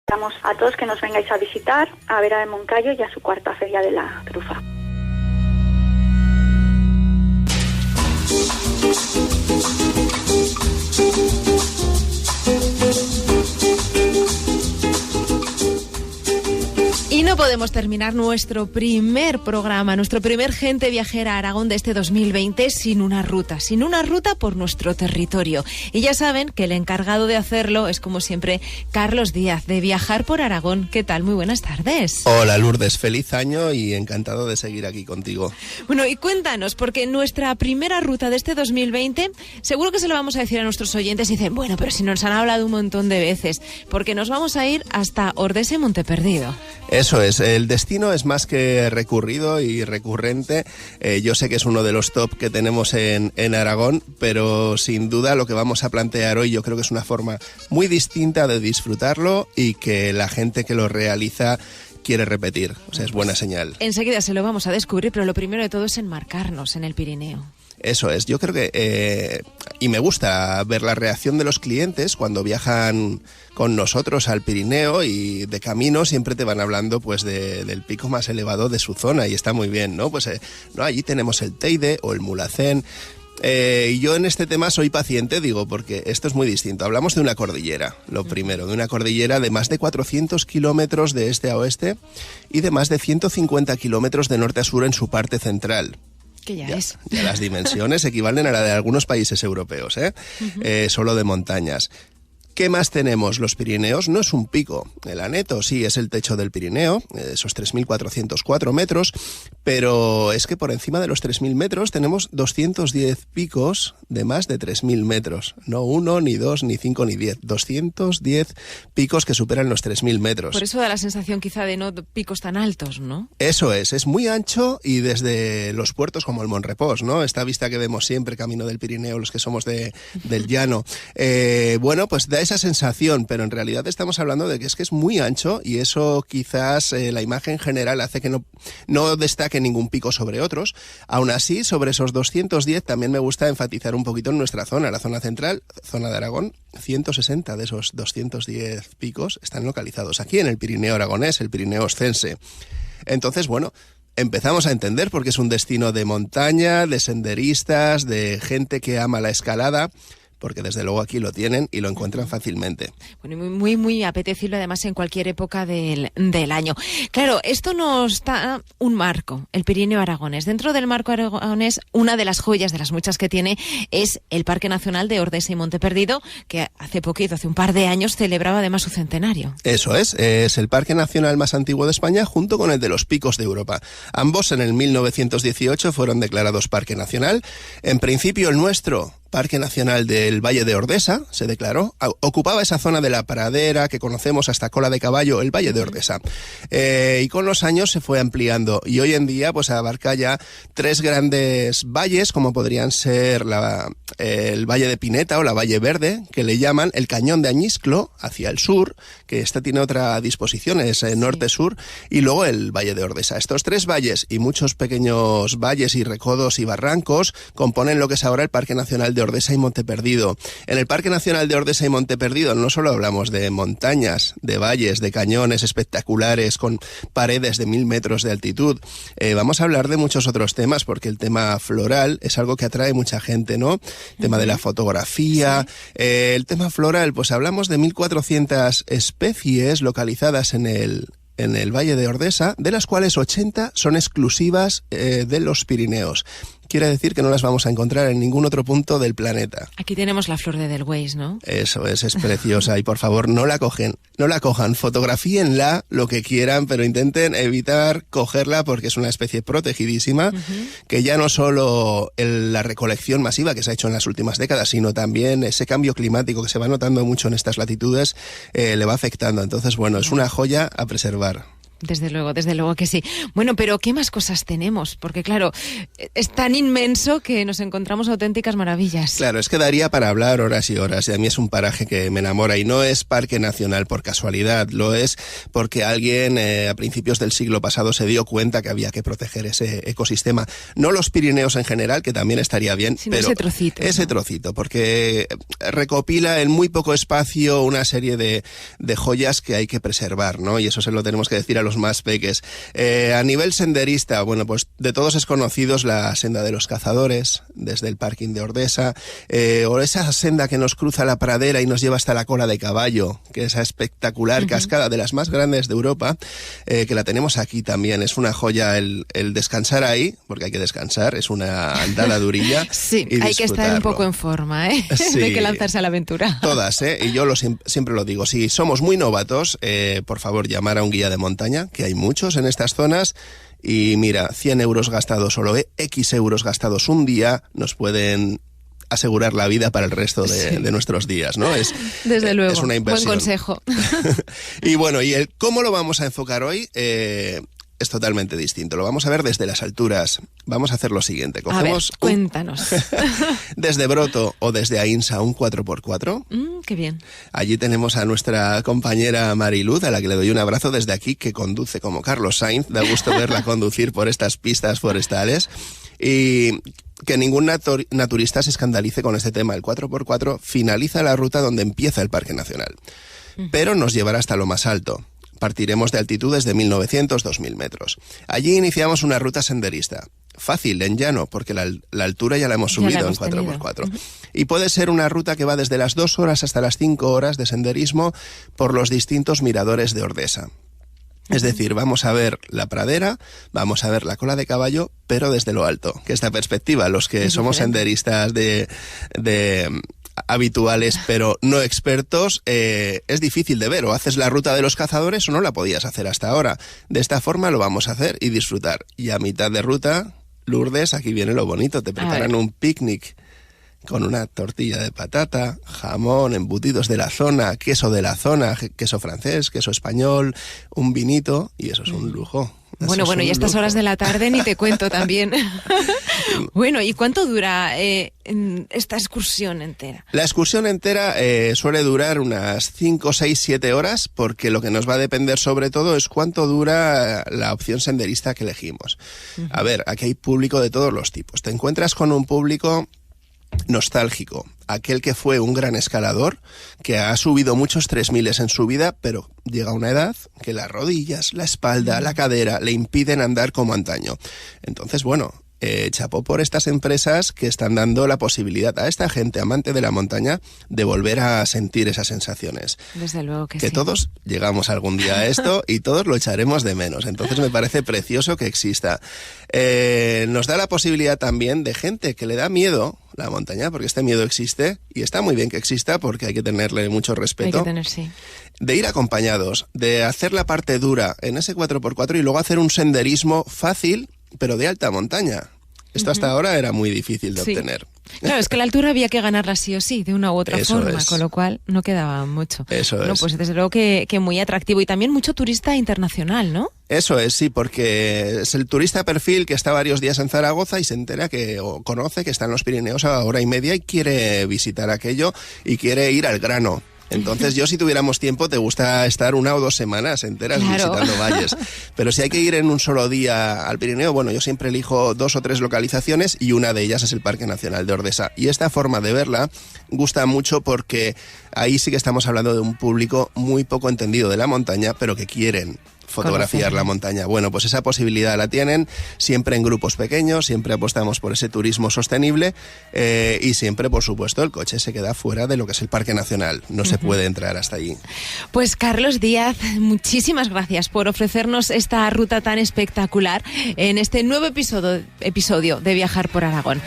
Invitamos a todos que nos vengáis a visitar a Vera de Moncayo y a su cuarta feria de la trufa. Y no podemos terminar nuestro primer programa, nuestro primer Gente Viajera a Aragón de este 2020 sin una ruta por nuestro territorio. Y ya saben que el encargado de hacerlo es, como siempre, Carlos Díaz, de Viajar por Aragón. ¿Qué tal? Muy buenas tardes. Hola Lourdes, feliz año y encantado de seguir aquí contigo. Bueno, y cuéntanos, porque nuestra primera ruta de este 2020, seguro que se lo vamos a decir a nuestros oyentes y dicen, bueno, pero si nos han hablado un montón de veces, porque nos vamos a ir hasta Ordesa y Monteperdido. Eso es, el destino es más que recurrido y recurrente. Yo sé que es uno de los top que tenemos en Aragón, pero sin duda lo que vamos a plantear hoy yo creo que es una forma muy distinta de disfrutarlo y que la gente que lo realiza quiere repetir. O sea, es buena señal. Enseguida se lo vamos a descubrir, pero lo primero de todo es enmarcarnos en el Pirineo. Eso es, yo creo que, y me gusta ver la reacción de los clientes cuando viajan con nosotros al Pirineo y de camino siempre te van hablando pues del pico más elevado de su zona y está muy bien, ¿no? Pues no, allí tenemos el Teide o el Mulhacén. Y yo en este tema soy paciente, digo, porque esto es muy distinto. Hablamos de una cordillera, lo primero, de una cordillera de más de 400 kilómetros de este a oeste y de más de 150 kilómetros de norte a sur en su parte central. Que ya es. Ya las dimensiones equivalen a la de algunos países europeos, solo de montañas. ¿Qué más tenemos? Los Pirineos no es un pico. El Aneto sí es el techo del Pirineo, esos 3.404 metros, pero es que por encima de los 3.000 metros tenemos 210 picos de más de 3.000 metros. No 1, ni 2, ni 5, ni 10. 210 picos que superan los 3.000 metros. Por eso da la sensación quizá de no picos tan altos, ¿no? Eso es muy ancho y desde los puertos como el Monrepós, ¿no? Esta vista que vemos siempre, camino del Pirineo, los que somos del llano. Bueno, pues da esa sensación, pero en realidad estamos hablando de que es muy ancho y eso quizás la imagen general hace que no destaque ningún pico sobre otros. Aún así, sobre esos 210 también me gusta enfatizar un poquito en nuestra zona, la zona central, zona de Aragón. 160 de esos 210 picos están localizados aquí en el Pirineo aragonés, el Pirineo oscense. Entonces, bueno, empezamos a entender por qué es un destino de montaña, de senderistas, de gente que ama la escalada, porque desde luego aquí lo tienen y lo encuentran fácilmente. Bueno, muy apetecible además en cualquier época del año. Claro, esto nos da un marco, el Pirineo aragonés. Dentro del marco aragonés, una de las joyas de las muchas que tiene es el Parque Nacional de Ordesa y Monteperdido, que hace un par de años, celebraba además su centenario. Eso es el Parque Nacional más antiguo de España junto con el de los Picos de Europa. Ambos en el 1918 fueron declarados Parque Nacional. En principio el nuestro, Parque Nacional del Valle de Ordesa, se declaró, ocupaba esa zona de la pradera que conocemos hasta Cola de Caballo, el Valle de Ordesa. Y con los años se fue ampliando y hoy en día pues abarca ya 3 grandes valles, como podrían ser el Valle de Pineta o la Valle Verde, que le llaman el Cañón de Añisclo hacia el sur, que tiene otra disposición, es norte-sur, y luego el Valle de Ordesa. Estos 3 valles y muchos pequeños valles y recodos y barrancos componen lo que es ahora el Parque Nacional de Ordesa y Monteperdido. En el Parque Nacional de Ordesa y Monteperdido no solo hablamos de montañas, de valles, de cañones espectaculares con paredes de 1000 metros de altitud. Vamos a hablar de muchos otros temas porque el tema floral es algo que atrae mucha gente, ¿no? El tema de la fotografía. Sí. El tema floral, pues hablamos de 1400 especies localizadas en el Valle de Ordesa, de las cuales 80 son exclusivas de los Pirineos. Quiere decir que no las vamos a encontrar en ningún otro punto del planeta. Aquí tenemos la flor de Edelweiss, ¿no? Eso es preciosa y por favor no la cojan, fotografíenla lo que quieran, pero intenten evitar cogerla porque es una especie protegidísima, que ya no solo la recolección masiva que se ha hecho en las últimas décadas, sino también ese cambio climático que se va notando mucho en estas latitudes le va afectando. Entonces, bueno, es una joya a preservar. Desde luego que sí. Bueno, pero ¿qué más cosas tenemos? Porque claro, es tan inmenso que nos encontramos auténticas maravillas. Claro, es que daría para hablar horas y horas, y a mí es un paraje que me enamora, y no es parque nacional por casualidad, lo es porque alguien a principios del siglo pasado se dio cuenta que había que proteger ese ecosistema. No los Pirineos en general, que también estaría bien, sino pero ese trocito, porque recopila en muy poco espacio una serie de joyas que hay que preservar, ¿no? Y eso se lo tenemos que decir a los más peques. A nivel senderista, bueno, pues de todos es conocidos la senda de los cazadores, desde el parking de Ordesa, o esa senda que nos cruza la pradera y nos lleva hasta la Cola de Caballo, que es esa espectacular cascada de las más grandes de Europa, que la tenemos aquí también. Es una joya el descansar ahí, porque hay que descansar, es una andada durilla. Sí, hay que estar un poco en forma, ¿eh? Sí, hay que lanzarse a la aventura. Todas, y yo siempre lo digo, si somos muy novatos, por favor, llamar a un guía de montaña, que hay muchos en estas zonas, y mira, 100 euros gastados o X euros gastados un día nos pueden asegurar la vida para el resto de nuestros días, ¿no? Desde luego, es una inversión. Buen consejo. Y bueno, y el cómo lo vamos a enfocar hoy es totalmente distinto. Lo vamos a ver desde las alturas. Vamos a hacer lo siguiente. Cogemos cuéntanos. Desde Broto o desde Ainsa un 4x4. Qué bien. Allí tenemos a nuestra compañera Mariluz, a la que le doy un abrazo desde aquí, que conduce como Carlos Sainz. Da gusto verla conducir por estas pistas forestales. Y que ningún naturista se escandalice con este tema. El 4x4 finaliza la ruta donde empieza el Parque Nacional, pero nos llevará hasta lo más alto. Partiremos de altitudes de 1.900-2.000 metros. Allí iniciamos una ruta senderista. Fácil, en llano, porque la altura ya la hemos subido en 4x4. Y puede ser una ruta que va desde las 2 horas hasta las 5 horas de senderismo por los distintos miradores de Ordesa. Es decir, vamos a ver la pradera, vamos a ver la Cola de Caballo, pero desde lo alto. Que esta perspectiva, los que somos senderistas de habituales pero no expertos, es difícil de ver. O haces la ruta de los cazadores o no la podías hacer hasta ahora. De esta forma lo vamos a hacer y disfrutar. Y a mitad de ruta, Lourdes, aquí viene lo bonito, te preparan un picnic con una tortilla de patata, jamón, embutidos de la zona, queso de la zona, queso francés, queso español, un vinito, y eso es un lujo. Bueno, y estas horas de la tarde ni te cuento también. Bueno, ¿y cuánto dura esta excursión entera? La excursión entera suele durar unas 5, 6, 7 horas, porque lo que nos va a depender sobre todo es cuánto dura la opción senderista que elegimos. A ver, aquí hay público de todos los tipos. Te encuentras con un público nostálgico, aquel que fue un gran escalador, que ha subido muchos 3000 en su vida, pero llega a una edad que las rodillas, la espalda, la cadera le impiden andar como antaño. Entonces, bueno, chapó por estas empresas que están dando la posibilidad a esta gente amante de la montaña de volver a sentir esas sensaciones. Desde luego que sí. Que todos llegamos algún día a esto y todos lo echaremos de menos. Entonces me parece precioso que exista. Nos da la posibilidad también de gente que le da miedo la montaña, porque este miedo existe y está muy bien que exista porque hay que tenerle mucho respeto. Hay que tener, sí. De ir acompañados, de hacer la parte dura en ese 4x4 y luego hacer un senderismo fácil, pero de alta montaña. Esto hasta ahora era muy difícil de obtener. Claro, es que la altura había que ganarla sí o sí, de una u otra forma, con lo cual no quedaba mucho. Eso es. Pues desde luego que muy atractivo y también mucho turista internacional, ¿no? Eso es, sí, porque es el turista perfil que está varios días en Zaragoza y se entera o conoce que está en los Pirineos a hora y media y quiere visitar aquello y quiere ir al grano. Entonces yo, si tuviéramos tiempo, te gusta estar 1 o 2 semanas enteras visitando valles. Pero si hay que ir en un solo día al Pirineo, bueno, yo siempre elijo 2 o 3 localizaciones y una de ellas es el Parque Nacional de Ordesa. Y esta forma de verla gusta mucho porque ahí sí que estamos hablando de un público muy poco entendido de la montaña, pero que quieren fotografiar la montaña. Bueno, pues esa posibilidad la tienen, siempre en grupos pequeños, siempre apostamos por ese turismo sostenible y siempre, por supuesto, el coche se queda fuera de lo que es el Parque Nacional. No se puede entrar hasta allí. Pues Carlos Díaz, muchísimas gracias por ofrecernos esta ruta tan espectacular en este nuevo episodio de Viajar por Aragón.